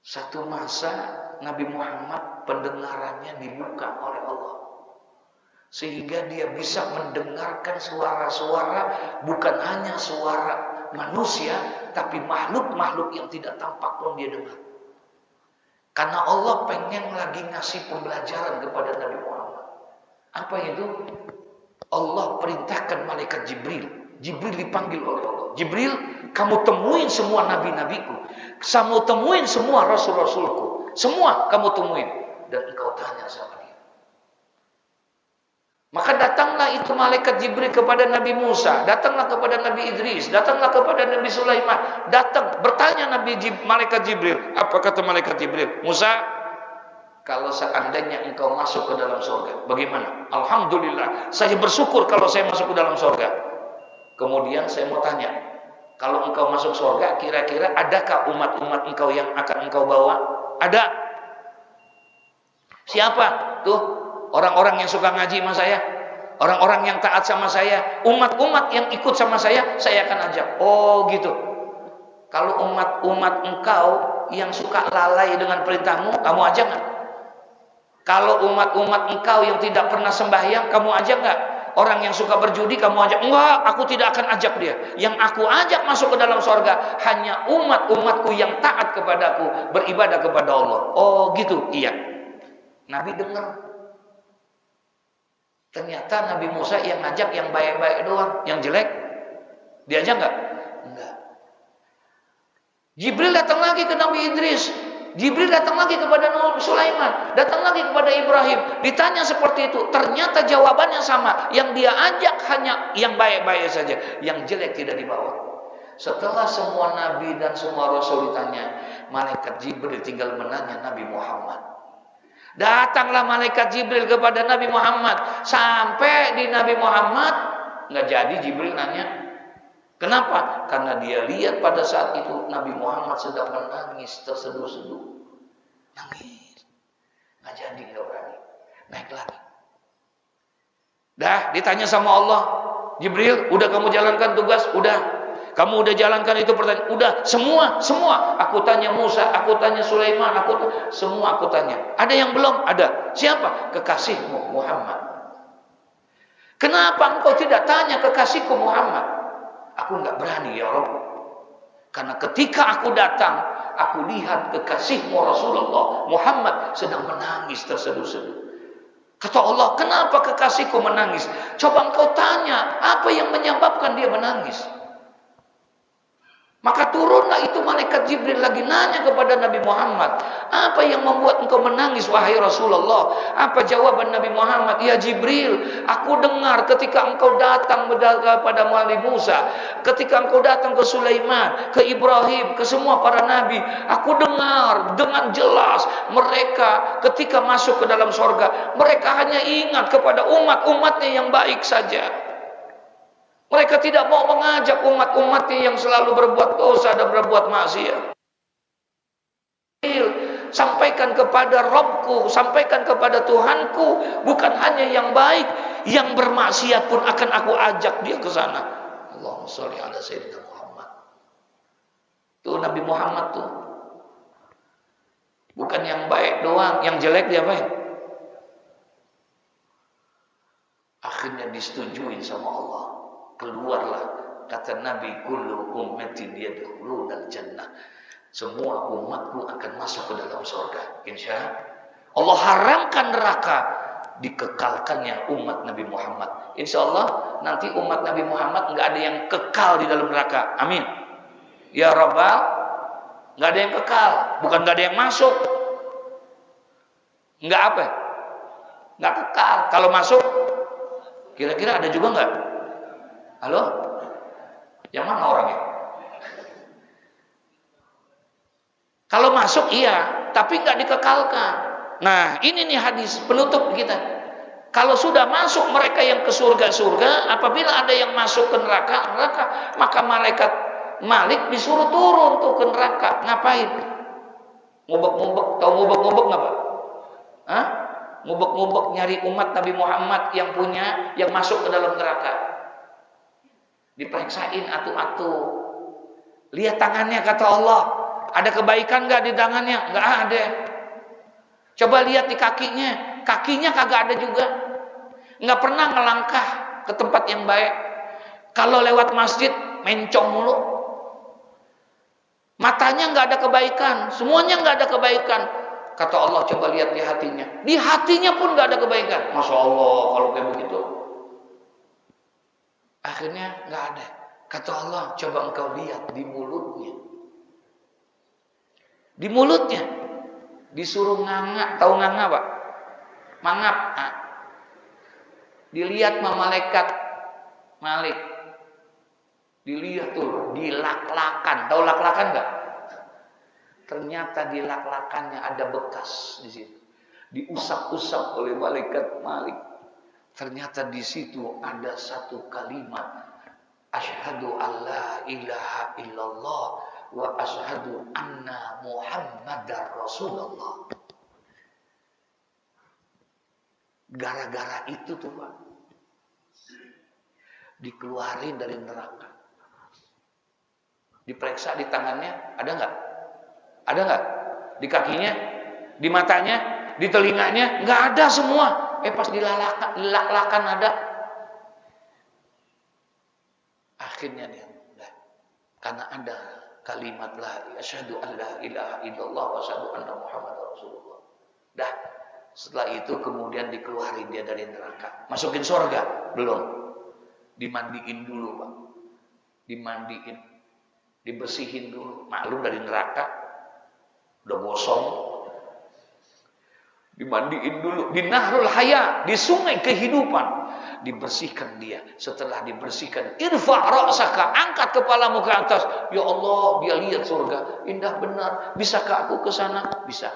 Satu masa Nabi Muhammad pendengarannya dibuka oleh Allah, sehingga dia bisa mendengarkan suara-suara, bukan hanya suara manusia, tapi makhluk-makhluk yang tidak tampak pun dia dengar. Karena Allah pengen lagi ngasih pembelajaran kepada Nabi Muhammad. Apa itu? Allah perintahkan malaikat Jibril. Jibril dipanggil oleh Allah. Jibril, kamu temuin semua nabi-nabiku, kamu temuin semua rasul-rasulku, semua kamu temuin, dan engkau tanya sama dia. Maka datanglah itu malaikat Jibril kepada Nabi Musa, datanglah kepada Nabi Idris, datanglah kepada Nabi Sulaiman, datang bertanya malaikat Jibril. Apa kata malaikat Jibril? Musa, kalau seandainya engkau masuk ke dalam surga, bagaimana? Alhamdulillah, saya bersyukur kalau saya masuk ke dalam surga. Kemudian saya mau tanya, kalau engkau masuk surga, kira-kira adakah umat-umat engkau yang akan engkau bawa? Ada. Siapa? Tuh, orang-orang yang suka ngaji sama saya, orang-orang yang taat sama saya, umat-umat yang ikut sama saya akan ajak. Oh gitu. Kalau umat-umat engkau yang suka lalai dengan perintahmu, kamu ajak nggak? Kalau umat-umat engkau yang tidak pernah sembahyang, kamu ajak nggak? Orang yang suka berjudi, kamu ajak? Enggak, aku tidak akan ajak dia. Yang aku ajak masuk ke dalam surga hanya umat-umatku yang taat kepadaku, beribadah kepada Allah. Oh gitu, iya. Nabi dengar. Ternyata Nabi Musa yang ngajak yang baik-baik doang, yang jelek diajak nggak? Enggak. Jibril datang lagi ke Nabi Idris, Jibril datang lagi kepada Nabi Sulaiman, datang lagi kepada Ibrahim, ditanya seperti itu. Ternyata jawabannya sama, yang dia ajak hanya yang baik-baik saja, yang jelek tidak dibawa. Setelah semua nabi dan semua rasul ditanya, malaikat Jibril tinggal menanya Nabi Muhammad. Datanglah malaikat Jibril kepada Nabi Muhammad, sampai di Nabi Muhammad nggak jadi Jibril nanya. Kenapa? Karena dia lihat pada saat itu Nabi Muhammad sedang menangis terseduh-seduh, nangis, nggak jadi, nggak berani naik lagi. Dah ditanya sama Allah, Jibril, udah kamu jalankan tugas? Udah. Kamu udah jalankan itu pertanyaan? Udah. Semua. Aku tanya Musa, aku tanya Sulaiman, semua aku tanya. Ada yang belum? Ada. Siapa? Kekasihmu Muhammad. Kenapa engkau tidak tanya kekasihku Muhammad? Aku nggak berani ya Rabb. Karena ketika aku datang, aku lihat kekasihmu Rasulullah Muhammad sedang menangis terseduh-seduh. Kata Allah, kenapa kekasihku menangis? Coba engkau tanya, apa yang menyebabkan dia menangis? Maka turunlah itu malaikat Jibril lagi nanya kepada Nabi Muhammad, apa yang membuat engkau menangis wahai Rasulullah? Apa jawaban Nabi Muhammad? Ya Jibril, aku dengar ketika engkau datang kepada Nabi Musa, ketika engkau datang ke Sulaiman, ke Ibrahim, ke semua para nabi, aku dengar dengan jelas mereka ketika masuk ke dalam surga, mereka hanya ingat kepada umat-umatnya yang baik saja. Mereka tidak mau mengajak umat-umatnya yang selalu berbuat dosa dan berbuat maksiat. Sampaikan kepada Rabbku, sampaikan kepada Tuhanku, bukan hanya yang baik, yang bermaksiat pun akan aku ajak dia ke sana. Allahumma sholli ala sayyidina Muhammad. Tuh Nabi Muhammad tuh. Bukan yang baik doang, yang jelek dia baik. Akhirnya disetujui sama Allah. Keluarlah, kata Nabi, kullu ummatin yadkhulunal jannah. Semua umatku akan masuk ke dalam surga. Insya Allah haramkan neraka, dikekalkannya umat Nabi Muhammad. Insya Allah nanti umat Nabi Muhammad nggak ada yang kekal di dalam neraka. Amin. Ya Rabbal, nggak ada yang kekal, bukan nggak ada yang masuk. Nggak apa? Nggak kekal. Kalau masuk, kira-kira ada juga nggak? Halo? Yang mana orangnya? Kalau masuk iya, tapi nggak dikekalkan. Nah, ini nih hadis penutup kita. Kalau sudah masuk mereka yang ke surga, apabila ada yang masuk ke neraka, maka malaikat Malik disuruh turun tuh ke neraka. Ngapain? Ngubek-ngubek, tahu ngubek-ngubek nggak Pak? Hah? Ngubek-ngubek nyari umat Nabi Muhammad yang masuk ke dalam neraka. Diperiksain atu-atu. Lihat tangannya, kata Allah. ada kebaikan nggak di tangannya? Nggak ada. Coba lihat di kakinya, kakinya kagak ada juga. Nggak pernah ngelangkah ke tempat yang baik. Kalau lewat masjid, mencong mulu. Matanya nggak ada kebaikan, semuanya nggak ada kebaikan. Kata Allah, coba lihat di hatinya. Di hatinya pun nggak ada kebaikan. Masya Allah, kalau kayak begitu. Akhirnya nggak ada. Kata Allah, coba engkau lihat di mulutnya. Di mulutnya disuruh nganga, tahu nganga Pak? Mangap. Nah, dilihat sama malaikat Malik. Dilihat tuh, dilak-lakan. Tahu lak-lakan enggak? Ternyata di lak-lakannya ada bekas di situ. Diusap-usap oleh malaikat Malik. Ternyata di situ ada satu kalimat. Asyhadu alla ilaha illallah wa asyhadu anna Muhammadar Rasulullah. Gara-gara itu tuh Pak, dikeluarin dari neraka. Diperiksa di tangannya, ada nggak? Ada nggak? Di kakinya, di matanya, di telinganya, nggak ada semua. Pas dilak-lakan ada. Akhirnya dia, karena ada kalimat la asyhadu alla ilaha illallah wa asyhadu anna Muhammadar Rasulullah. Dah, setelah itu kemudian dikeluarin dia dari neraka. Masukin surga? Belum. Dimandiin dulu Pak. Dimandiin. Dibersihin dulu. Maklum dari neraka. Udah gosong. Dimandiin dulu. Di Nahrul Haya. Di sungai kehidupan. Dibersihkan dia. Setelah dibersihkan. Irfa' ra'saka. Angkat kepalamu ke atas. Ya Allah. Dia lihat surga. Indah benar. Bisakah aku ke sana? Bisa.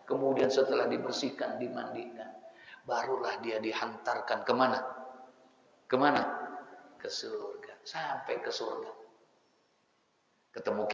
Kemudian setelah dibersihkan, dimandikan, barulah dia dihantarkan kemana? Kemana? Ke surga. Sampai ke surga. Ketemu